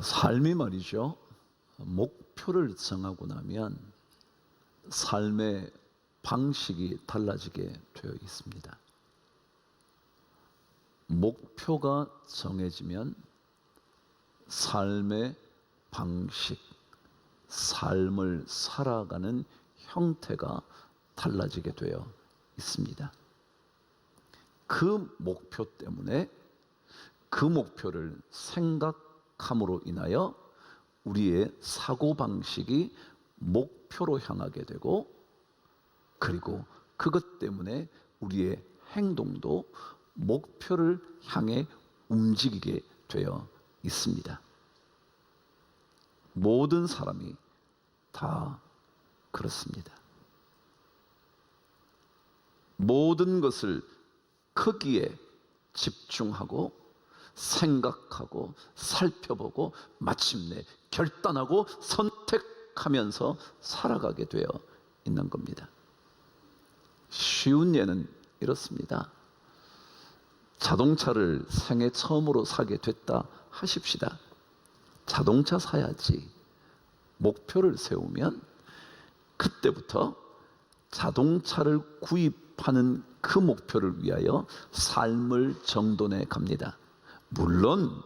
삶이 말이죠. 목표를 정하고 나면 삶의 방식이 달라지게 되어 있습니다. 목표가 정해지면 삶의 방식, 삶을 살아가는 형태가 달라지게 되어 있습니다. 그 목표 때문에 그 목표를 생각함으로 인하여 우리의 사고방식이 목표로 향하게 되고, 그리고 그것 때문에 우리의 행동도 목표를 향해 움직이게 되어 있습니다. 모든 사람이 다 그렇습니다. 모든 것을 크기에 집중하고 생각하고 살펴보고 마침내 결단하고 선택하면서 살아가게 되어 있는 겁니다. 쉬운 예는 이렇습니다. 자동차를 생애 처음으로 사게 됐다 하십시다. 자동차 사야지 목표를 세우면 그때부터 자동차를 구입하는 그 목표를 위하여 삶을 정돈해 갑니다. 물론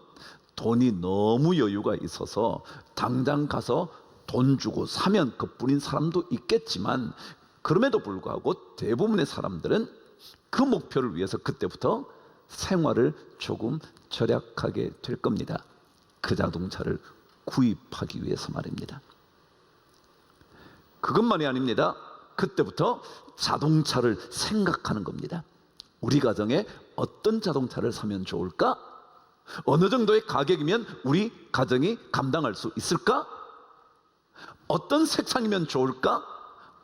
돈이 너무 여유가 있어서 당장 가서 돈 주고 사면 그뿐인 사람도 있겠지만, 그럼에도 불구하고 대부분의 사람들은 그 목표를 위해서 그때부터 생활을 조금 절약하게 될 겁니다. 그 자동차를 구입하기 위해서 말입니다. 그것만이 아닙니다. 그때부터 자동차를 생각하는 겁니다. 우리 가정에 어떤 자동차를 사면 좋을까? 어느 정도의 가격이면 우리 가정이 감당할 수 있을까? 어떤 색상이면 좋을까?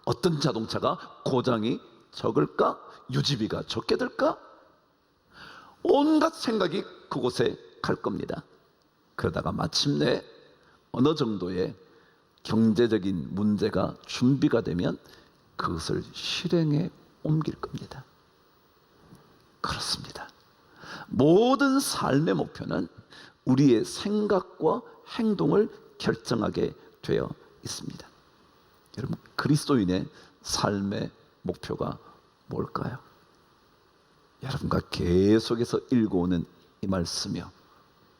어떤 자동차가 고장이 적을까? 유지비가 적게 들까? 온갖 생각이 그곳에 갈 겁니다. 그러다가 마침내 어느 정도의 경제적인 문제가 준비가 되면 그것을 실행에 옮길 겁니다. 그렇습니다. 모든 삶의 목표는 우리의 생각과 행동을 결정하게 되어 있습니다. 여러분, 그리스도인의 삶의 목표가 뭘까요? 여러분과 계속해서 읽어오는 이 말씀이요,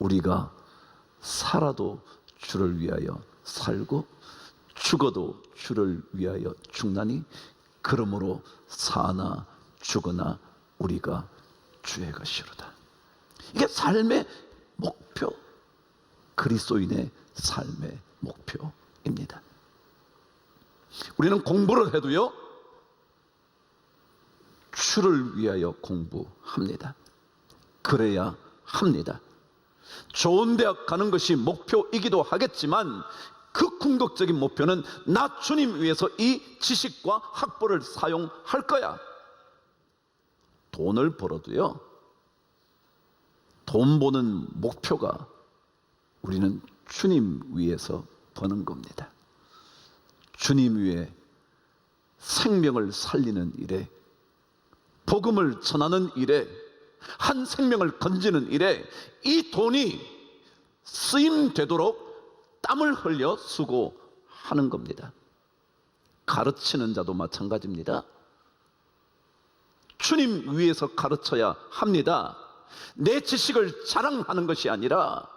우리가 살아도 주를 위하여 살고 죽어도 주를 위하여 죽나니 그러므로 사나 죽으나 우리가 주의 것이로다. 이게 삶의 목표, 그리스도인의 삶의 목표입니다. 우리는 공부를 해도요, 주를 위하여 공부합니다. 그래야 합니다. 좋은 대학 가는 것이 목표이기도 하겠지만 그 궁극적인 목표는 나 주님 위해서 이 지식과 학벌을 사용할 거야. 돈을 벌어도요, 돈 버는 목표가 우리는 주님 위해서 버는 겁니다. 주님 위해 생명을 살리는 일에, 복음을 전하는 일에, 한 생명을 건지는 일에 이 돈이 쓰임되도록 땀을 흘려 수고하는 겁니다. 가르치는 자도 마찬가지입니다. 주님 위해서 가르쳐야 합니다. 내 지식을 자랑하는 것이 아니라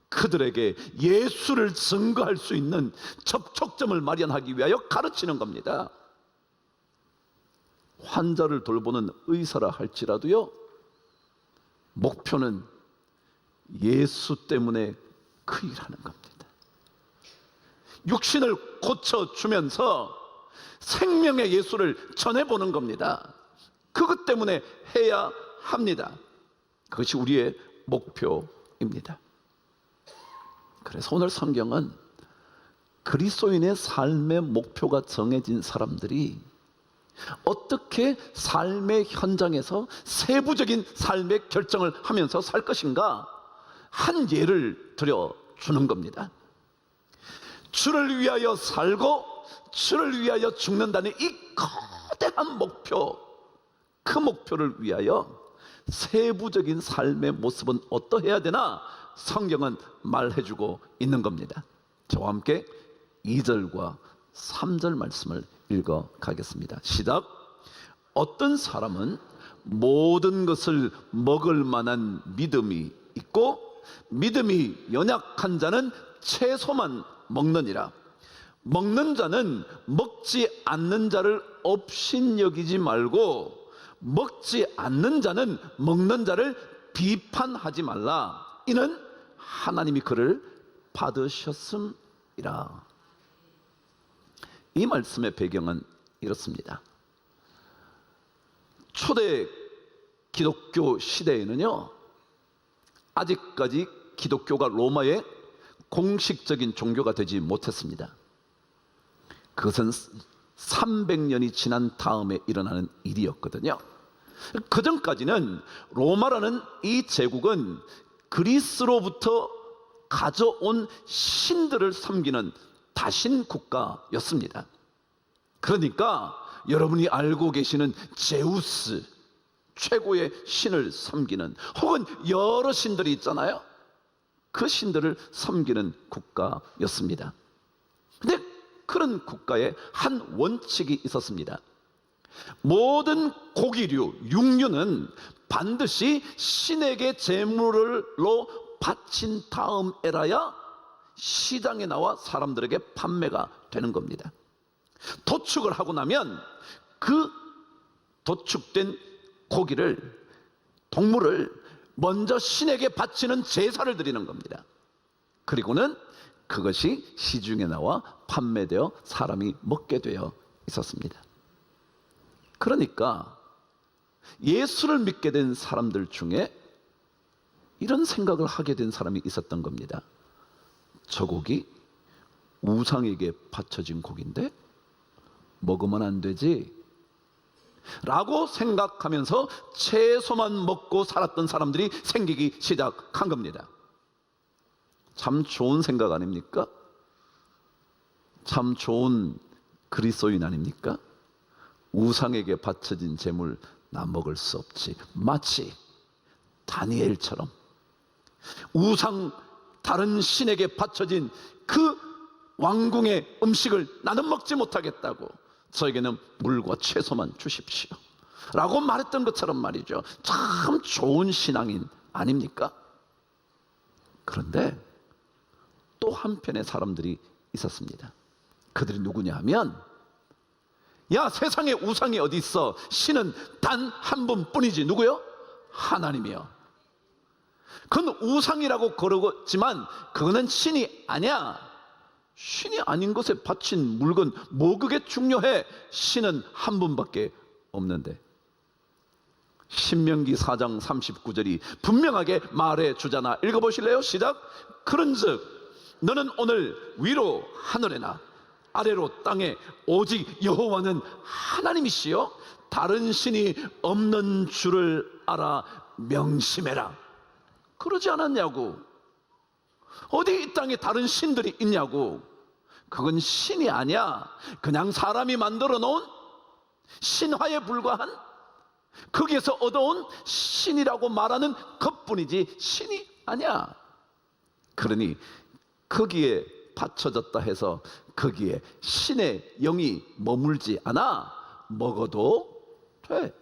그들에게 예수를 증거할 수 있는 접촉점을 마련하기 위하여 가르치는 겁니다. 환자를 돌보는 의사라 할지라도요, 목표는 예수 때문에 그 일하는 겁니다. 육신을 고쳐주면서 생명의 예수를 전해보는 겁니다. 그것 때문에 해야 합니다. 그것이 우리의 목표입니다. 그래서 오늘 성경은 그리스도인의 삶의 목표가 정해진 사람들이 어떻게 삶의 현장에서 세부적인 삶의 결정을 하면서 살 것인가 한 예를 들어주는 겁니다. 주를 위하여 살고 주를 위하여 죽는다는 이 거대한 목표, 그 목표를 위하여 세부적인 삶의 모습은 어떠해야 되나 성경은 말해주고 있는 겁니다. 저와 함께 2절과 3절 말씀을 읽어 가겠습니다. 시작. 어떤 사람은 모든 것을 먹을 만한 믿음이 있고 믿음이 연약한 자는 채소만 먹느니라. 먹는 자는 먹지 않는 자를 업신여기지 말고 먹지 않는 자는 먹는 자를 비판하지 말라. 이는 하나님이 그를 받으셨음이라. 이 말씀의 배경은 이렇습니다. 초대 기독교 시대에는요, 아직까지 기독교가 로마의 공식적인 종교가 되지 못했습니다. 그것은 300년이 지난 다음에 일어나는 일이었거든요. 그 전까지는 로마라는 이 제국은 그리스로부터 가져온 신들을 섬기는 다신 국가였습니다. 그러니까 여러분이 알고 계시는 제우스, 최고의 신을 섬기는, 혹은 여러 신들이 있잖아요. 그 신들을 섬기는 국가였습니다. 근데 그런 국가에 한 원칙이 있었습니다. 모든 고기류, 육류는 반드시 신에게 제물로 바친 다음에라야 시장에 나와 사람들에게 판매가 되는 겁니다. 도축을 하고 나면 그 도축된 고기를, 동물을 먼저 신에게 바치는 제사를 드리는 겁니다. 그리고는 그것이 시중에 나와 판매되어 사람이 먹게 되어 있었습니다. 그러니까 예수를 믿게 된 사람들 중에 이런 생각을 하게 된 사람이 있었던 겁니다. 저 고기 우상에게 바쳐진 고기인데 먹으면 안 되지 라고 생각하면서 채소만 먹고 살았던 사람들이 생기기 시작한 겁니다. 참 좋은 생각 아닙니까? 참 좋은 그리스도인 아닙니까? 우상에게 바쳐진 재물 나 먹을 수 없지. 마치 다니엘처럼 우상, 다른 신에게 바쳐진 그 왕궁의 음식을 나는 먹지 못하겠다고, 저에게는 물과 채소만 주십시오 라고 말했던 것처럼 말이죠. 참 좋은 신앙인 아닙니까? 그런데 또 한편의 사람들이 있었습니다. 그들이 누구냐 하면, 야, 세상에 우상이 어디 있어? 신은 단 한 분뿐이지. 누구요? 하나님이요. 그건 우상이라고 그러지만 그거는 신이 아니야. 신이 아닌 것에 바친 물건 뭐 그게 중요해? 신은 한 분밖에 없는데. 신명기 4장 39절이 분명하게 말해 주잖아. 읽어보실래요? 시작. 그런즉 너는 오늘 위로 하늘에나 아래로 땅에 오직 여호와는 하나님이시요 다른 신이 없는 줄을 알아 명심해라. 그러지 않았냐고. 어디 이 땅에 다른 신들이 있냐고. 그건 신이 아니야. 그냥 사람이 만들어 놓은 신화에 불과한, 거기에서 얻어온 신이라고 말하는 것뿐이지 신이 아니야. 그러니 거기에 받쳐졌다 해서 거기에 신의 영이 머물지 않아 먹어도 돼.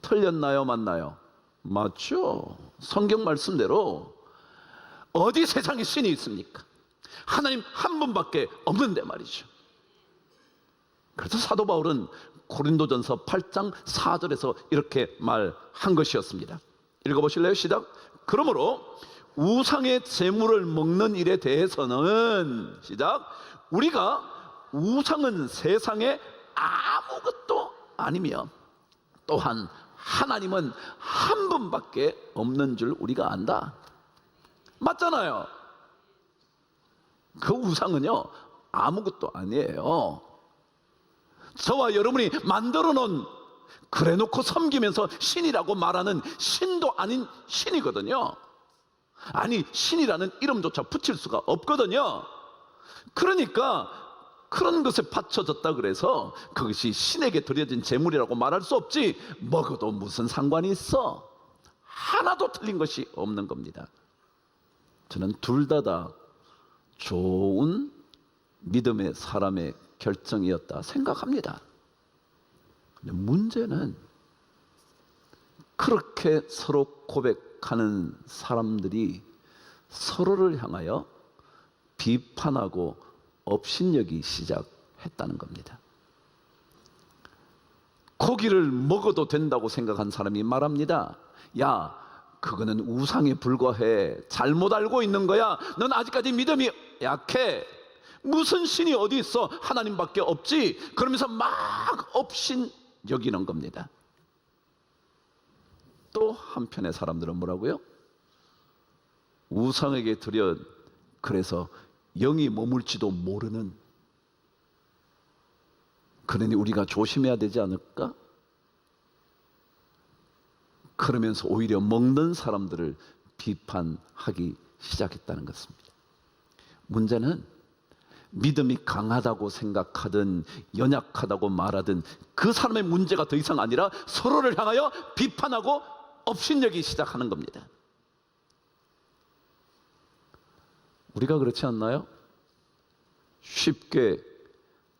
틀렸나요? 맞나요? 맞죠. 성경 말씀대로 어디 세상에 신이 있습니까? 하나님 한 분밖에 없는데 말이죠. 그래서 사도 바울은 고린도전서 8장 4절에서 이렇게 말한 것이었습니다. 읽어보실래요? 시작. 그러므로 우상의 제물을 먹는 일에 대해서는, 시작, 우리가 우상은 세상에 아무것도 아니며 또한 하나님은 한 분밖에 없는 줄 우리가 안다. 맞잖아요. 그 우상은요 아무것도 아니에요. 저와 여러분이 만들어 놓은, 그래 놓고 섬기면서 신이라고 말하는 신도 아닌 신이거든요. 아니 신이라는 이름조차 붙일 수가 없거든요. 그러니까 그런 것에 바쳐졌다 그래서 그것이 신에게 드려진 제물이라고 말할 수 없지. 먹어도 무슨 상관이 있어? 하나도 틀린 것이 없는 겁니다. 저는 둘 다 좋은 믿음의 사람의 결정이었다 생각합니다. 근데 문제는 그렇게 서로 고백하는 사람들이 서로를 향하여 비판하고 업신여기기 시작했다는 겁니다. 고기를 먹어도 된다고 생각한 사람이 말합니다. 야, 그거는 우상에 불과해. 잘못 알고 있는 거야. 넌 아직까지 믿음이 약해. 무슨 신이 어디 있어? 하나님밖에 없지. 그러면서 막 업신여기는 겁니다. 또 한편의 사람들은 뭐라고요? 우상에게 드려 그래서 영이 머물지도 모르는, 그러니 우리가 조심해야 되지 않을까? 그러면서 오히려 먹는 사람들을 비판하기 시작했다는 것입니다. 문제는 믿음이 강하다고 생각하든 연약하다고 말하든 그 사람의 문제가 더 이상 아니라 서로를 향하여 비판하고 업신여기기 시작하는 겁니다. 우리가 그렇지 않나요? 쉽게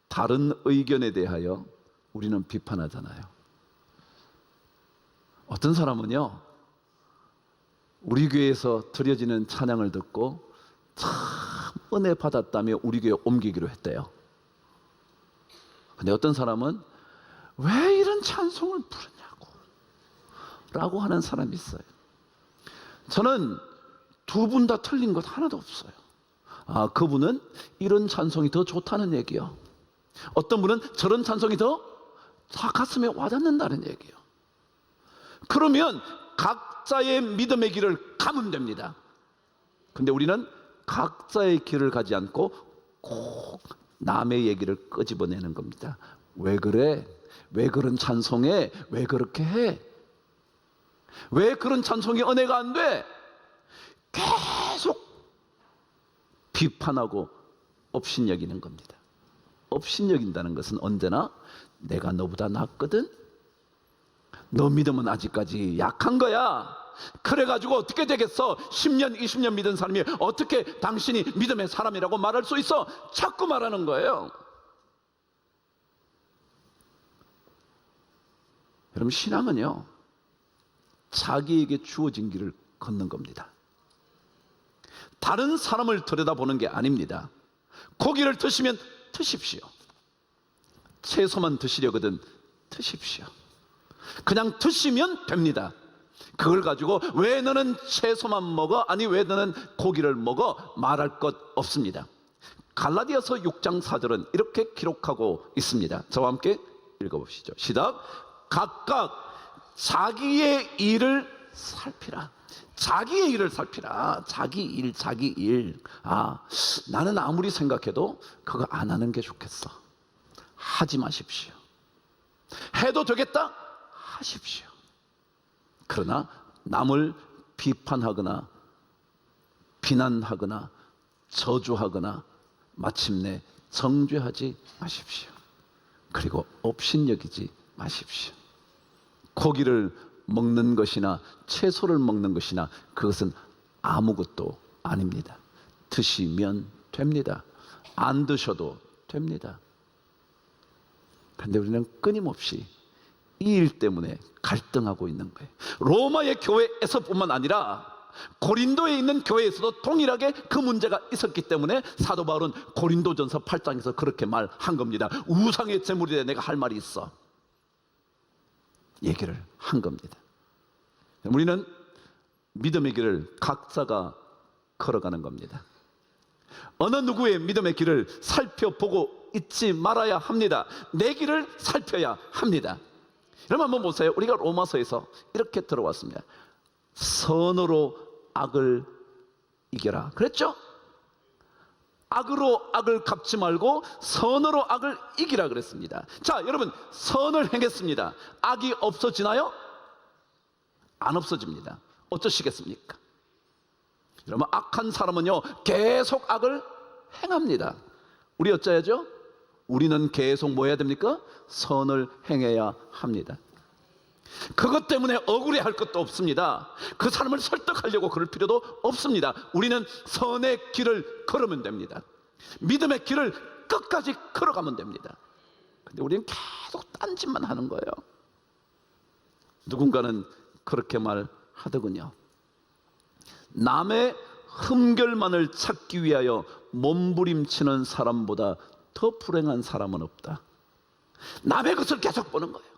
다른 의견에 대하여 우리는 비판하잖아요. 어떤 사람은요, 우리 교회에서 드려지는 찬양을 듣고 참 은혜 받았다며 우리 교회에 옮기기로 했대요. 근데 어떤 사람은 왜 이런 찬송을 부르냐고 라고 하는 사람이 있어요. 저는 두 분 다 틀린 것 하나도 없어요. 그분은 이런 찬송이 더 좋다는 얘기요. 어떤 분은 저런 찬송이 더 가슴에 와닿는다는 얘기요. 그러면 각자의 믿음의 길을 가면 됩니다. 근데 우리는 각자의 길을 가지 않고 꼭 남의 얘기를 끄집어내는 겁니다. 왜 그래? 왜 그런 찬송해? 왜 그렇게 해? 왜 그런 찬송이 은혜가 안 돼? 계속 비판하고 업신여기는 겁니다. 업신여긴다는 것은 언제나 내가 너보다 낫거든? 너 믿음은 아직까지 약한 거야. 그래가지고 어떻게 되겠어? 10년, 20년 믿은 사람이 어떻게 당신이 믿음의 사람이라고 말할 수 있어? 자꾸 말하는 거예요. 여러분, 신앙은요, 자기에게 주어진 길을 걷는 겁니다. 다른 사람을 들여다보는 게 아닙니다. 고기를 드시면 드십시오. 채소만 드시려거든 드십시오. 그냥 드시면 됩니다. 그걸 가지고 왜 너는 채소만 먹어? 아니 왜 너는 고기를 먹어? 말할 것 없습니다. 갈라디아서 6장 4절은 이렇게 기록하고 있습니다. 저와 함께 읽어보시죠. 시작. 각각 자기의 일을 살피라. 자기의 일을 살피라. 자기 일, 자기 일. 나는 아무리 생각해도 그거 안 하는 게 좋겠어. 하지 마십시오. 해도 되겠다? 하십시오. 그러나 남을 비판하거나 비난하거나 저주하거나 마침내 정죄하지 마십시오. 그리고 업신여기지 마십시오. 고기를 먹는 것이나 채소를 먹는 것이나 그것은 아무것도 아닙니다. 드시면 됩니다. 안 드셔도 됩니다. 그런데 우리는 끊임없이 이 일 때문에 갈등하고 있는 거예요. 로마의 교회에서뿐만 아니라 고린도에 있는 교회에서도 동일하게 그 문제가 있었기 때문에 사도 바울은 고린도전서 8장에서 그렇게 말한 겁니다. 우상의 제물에 내가 할 말이 있어. 얘기를 한 겁니다. 우리는 믿음의 길을 각자가 걸어가는 겁니다. 어느 누구의 믿음의 길을 살펴보고 있지 말아야 합니다. 내 길을 살펴야 합니다. 여러분 한번 보세요. 우리가 로마서에서 이렇게 들어왔습니다. 선으로 악을 이겨라 그랬죠? 악으로 악을 갚지 말고 선으로 악을 이기라 그랬습니다. 자, 여러분, 선을 행했습니다. 악이 없어지나요? 안 없어집니다. 어쩌시겠습니까? 여러분, 악한 사람은요 계속 악을 행합니다. 우리 어쩌야죠? 우리는 계속 뭐 해야 됩니까? 선을 행해야 합니다. 그것 때문에 억울해할 것도 없습니다. 그 사람을 설득하려고 그럴 필요도 없습니다. 우리는 선의 길을 걸으면 됩니다. 믿음의 길을 끝까지 걸어가면 됩니다. 근데 우리는 계속 딴짓만 하는 거예요. 누군가는 그렇게 말하더군요. 남의 흠결만을 찾기 위하여 몸부림치는 사람보다 더 불행한 사람은 없다. 남의 것을 계속 보는 거예요.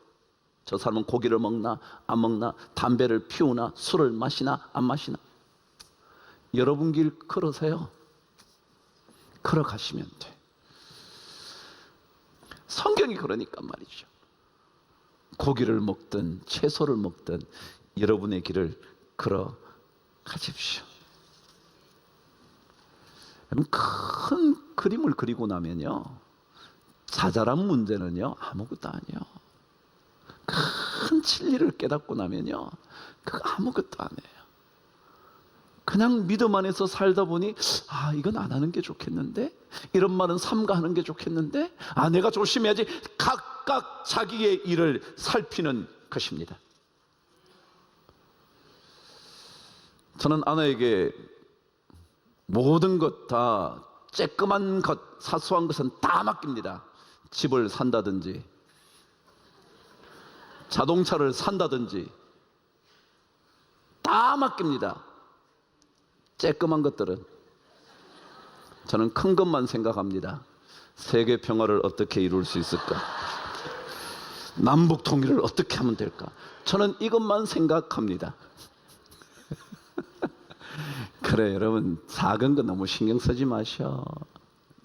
저 사람은 고기를 먹나 안 먹나, 담배를 피우나, 술을 마시나 안 마시나. 여러분 길 걸으세요. 걸어가시면 돼. 성경이 그러니까 말이죠. 고기를 먹든 채소를 먹든 여러분의 길을 걸어가십시오. 큰 그림을 그리고 나면요, 자잘한 문제는요 아무것도 아니에요. 큰 진리를 깨닫고 나면요, 그거 아무것도 아니에요. 그냥 믿음 안에서 살다 보니 이건 안 하는 게 좋겠는데, 이런 말은 삼가하는 게 좋겠는데, 내가 조심해야지. 각각 자기의 일을 살피는 것입니다. 저는 아내에게 모든 것 다, 쬐끄만 것, 사소한 것은 다 맡깁니다. 집을 산다든지 자동차를 산다든지 다 맡깁니다. 쬐끄만 것들은. 저는 큰 것만 생각합니다. 세계 평화를 어떻게 이룰 수 있을까? 남북 통일을 어떻게 하면 될까? 저는 이것만 생각합니다. 그래, 여러분, 작은 거 너무 신경 쓰지 마셔.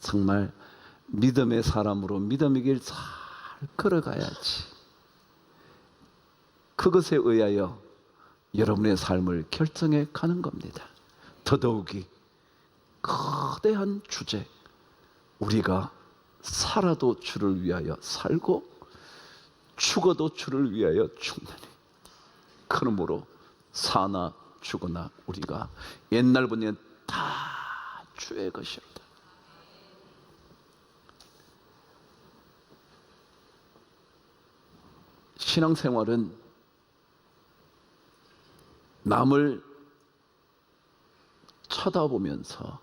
정말 믿음의 사람으로 믿음의 길 잘 걸어가야지. 그것에 의하여 여러분의 삶을 결정해 가는 겁니다. 더더욱이 거대한 주제, 우리가 살아도 주를 위하여 살고 죽어도 주를 위하여 죽나니, 그러므로 사나 죽으나 우리가 옛날부터 다 주의 것이로다. 신앙생활은 남을 쳐다보면서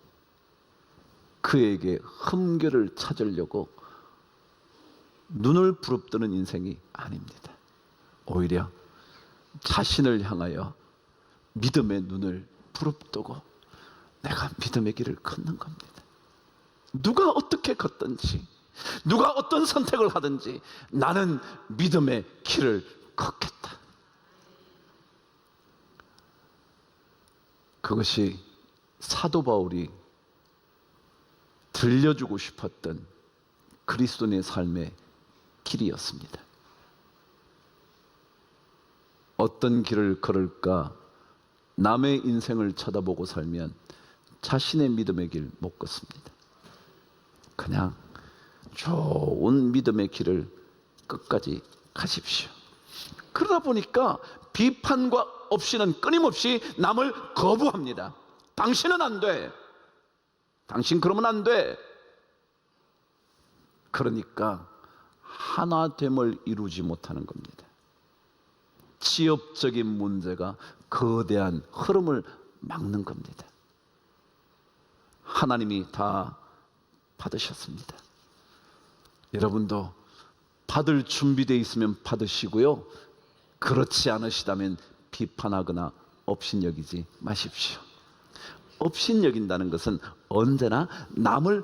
그에게 흠결을 찾으려고 눈을 부릅뜨는 인생이 아닙니다. 오히려 자신을 향하여 믿음의 눈을 부릅뜨고 내가 믿음의 길을 걷는 겁니다. 누가 어떻게 걷든지, 누가 어떤 선택을 하든지 나는 믿음의 길을 걷겠다. 그것이 사도 바울이 들려주고 싶었던 그리스도인의 삶의 길이었습니다. 어떤 길을 걸을까? 남의 인생을 쳐다보고 살면 자신의 믿음의 길 못 걷습니다. 그냥 좋은 믿음의 길을 끝까지 가십시오. 그러다 보니까 비판과 없이는 끊임없이 남을 거부합니다. 당신은 안 돼. 당신 그러면 안 돼. 그러니까 하나됨을 이루지 못하는 겁니다. 지엽적인 문제가 거대한 흐름을 막는 겁니다. 하나님이 다 받으셨습니다. 여러분도 받을 준비되어 있으면 받으시고요, 그렇지 않으시다면 비판하거나 업신여기지 마십시오. 업신여긴다는 것은 언제나 남을,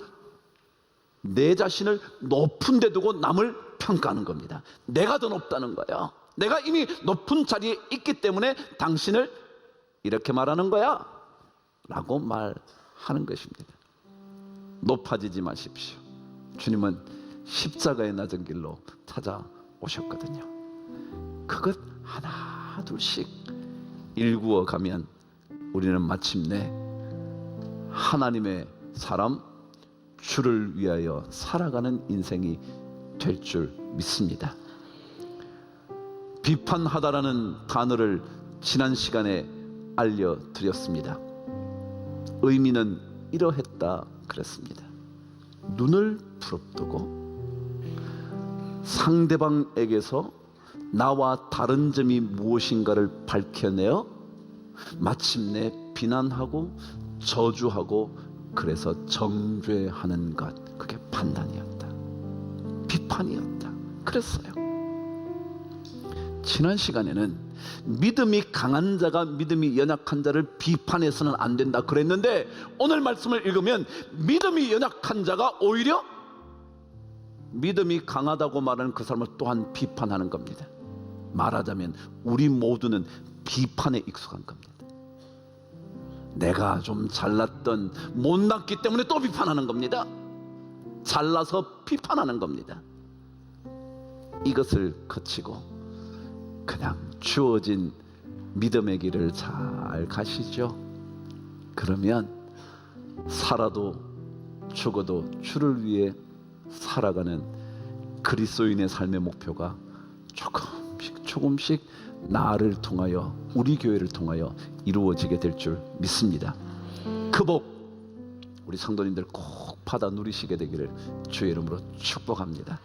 내 자신을 높은 데 두고 남을 평가하는 겁니다. 내가 더 높다는 거예요. 내가 이미 높은 자리에 있기 때문에 당신을 이렇게 말하는 거야 라고 말하는 것입니다. 높아지지 마십시오. 주님은 십자가의 낮은 길로 찾아오셨거든요. 그것 하나 둘씩 일구어 가면 우리는 마침내 하나님의 사람, 주를 위하여 살아가는 인생이 될 줄 믿습니다. 비판하다라는 단어를 지난 시간에 알려드렸습니다. 의미는 이러했다 그랬습니다. 눈을 부릅뜨고 상대방에게서 나와 다른 점이 무엇인가를 밝혀내어 마침내 비난하고 저주하고 그래서 정죄하는 것, 그게 판단이었다, 비판이었다 그랬어요. 지난 시간에는 믿음이 강한 자가 믿음이 연약한 자를 비판해서는 안 된다 그랬는데, 오늘 말씀을 읽으면 믿음이 연약한 자가 오히려 믿음이 강하다고 말하는 그 사람을 또한 비판하는 겁니다. 말하자면 우리 모두는 비판에 익숙한 겁니다. 내가 좀 잘났던 못났기 때문에 또 비판하는 겁니다. 잘나서 비판하는 겁니다. 이것을 거치고 그냥 주어진 믿음의 길을 잘 가시죠. 그러면 살아도 죽어도 주를 위해 살아가는 그리스도인의 삶의 목표가 조금씩 나를 통하여, 우리 교회를 통하여 이루어지게 될 줄 믿습니다. 그 복 우리 성도님들 꼭 받아 누리시게 되기를 주의 이름으로 축복합니다.